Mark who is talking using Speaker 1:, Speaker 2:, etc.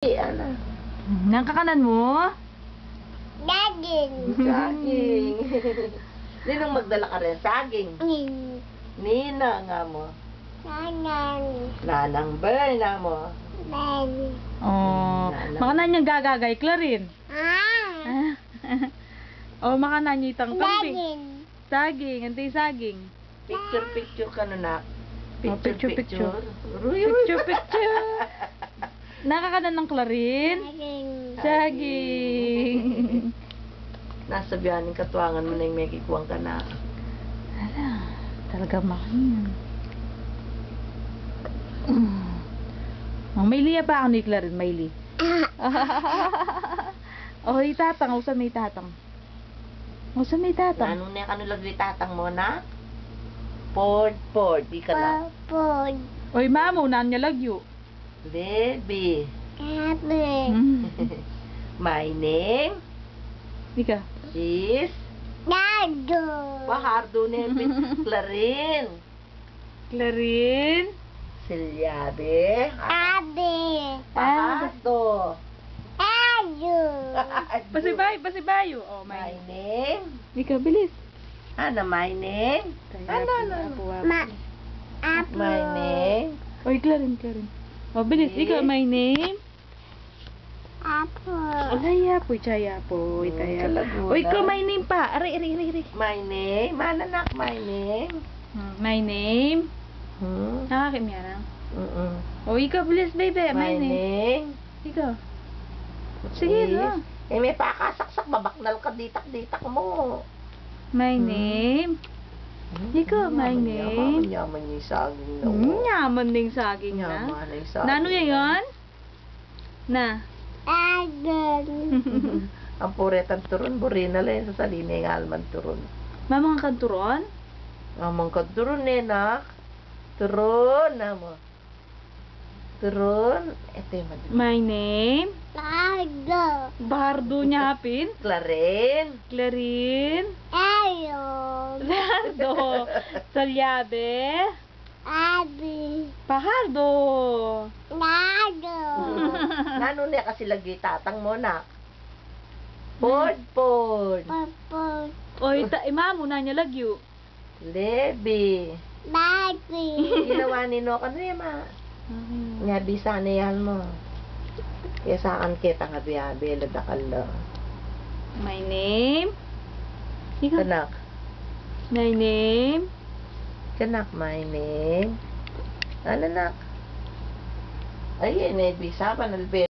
Speaker 1: Ano?
Speaker 2: Nang kakanan mo?
Speaker 3: Saging.
Speaker 1: Saging. Ninong magdala ka rin? Saging. Nina nga mo.
Speaker 3: Nanang.
Speaker 1: Nanang Ber na mo.
Speaker 3: Ben.
Speaker 2: Oh,
Speaker 1: Nanang.
Speaker 2: makanan niyang gagagay klarin.
Speaker 3: Ah.
Speaker 2: Oh, makanan niya itang kambing.
Speaker 3: Saging.
Speaker 2: Saging, antay saging.
Speaker 1: Picture ka na na.
Speaker 2: Oh, picture.
Speaker 1: Ruy,
Speaker 2: Picture. Nakakanan ng klarin?
Speaker 3: Saging.
Speaker 2: Saging.
Speaker 1: Nasa biyaning katuwangan mo na yung may kikuwang ka na.
Speaker 2: Hala, talaga makin. Oh, Mayli pa ako ni Clarin, Mayli. Oh, itatang, usan may tatang. Usan may tatang.
Speaker 1: Anong na kanulag tatang mo na? Ford, di ka na.
Speaker 3: Papod.
Speaker 2: Oy, mamo, nan niya lagyo.
Speaker 1: Baby.
Speaker 3: Kabe.
Speaker 1: My name
Speaker 2: Ika.
Speaker 1: is
Speaker 3: Dado.
Speaker 1: Pahardo Nepit Clarin.
Speaker 2: Clarin.
Speaker 1: Silyabe.
Speaker 3: Abe.
Speaker 1: Pahardo.
Speaker 3: Ado.
Speaker 2: Pasibayo. Oh,
Speaker 1: My
Speaker 2: may.
Speaker 1: name.
Speaker 2: Ika, bilis.
Speaker 1: Ano, my name? Ano.
Speaker 3: Ma. Apo.
Speaker 1: My name.
Speaker 2: Oy, Clarin. Oh, bilis. Ika, my name.
Speaker 3: Apo.
Speaker 2: Alaya po, chaya po. Itaya.
Speaker 1: Kalaguna.
Speaker 2: Oy, ikaw, my name pa. Ari.
Speaker 1: My name. Mananak, my name.
Speaker 2: My name. Nakakim yan, ah. Oh, ikaw, bilis, baby.
Speaker 1: My
Speaker 2: My name.
Speaker 1: name.
Speaker 2: Ikaw. Sige,
Speaker 1: is...
Speaker 2: no.
Speaker 1: Eh, may pakasaksak, babaknal ka, ditak mo.
Speaker 2: My name. Ikaw, my name.
Speaker 1: Yaman niya yung saging na.
Speaker 2: Nyaman ding saging na.
Speaker 1: Yaman na yung saging.
Speaker 2: Nano yan? Na.
Speaker 3: Adan.
Speaker 1: Ang puretan turun, burina lang sa salina yung alman turun.
Speaker 2: Mamang kanturon?
Speaker 1: Amang ka turun eh, nak. Turun, mo. Turun. Ito yung madali.
Speaker 2: My name.
Speaker 3: Dado.
Speaker 2: Bardo niya hapin.
Speaker 1: Clarin.
Speaker 3: Ayon.
Speaker 2: Lardo. Salyabe.
Speaker 3: Abi.
Speaker 2: Pahardo.
Speaker 3: Dado.
Speaker 1: Nano niya kasi lagi tatang mo, nak. Pod.
Speaker 3: Papod.
Speaker 2: Oy, imamo na niya lagyo.
Speaker 1: Lebi.
Speaker 3: Babi.
Speaker 1: Ginawa ni no, ano yan, ma? Nga bisa na yan mo. Kaya saan kita nga biyabe, ladakal na.
Speaker 2: My name. Ikaw.
Speaker 1: Kanak.
Speaker 2: My name.
Speaker 1: Kanak, my name. Ano, nak? Ay, bisa pa, nalbe.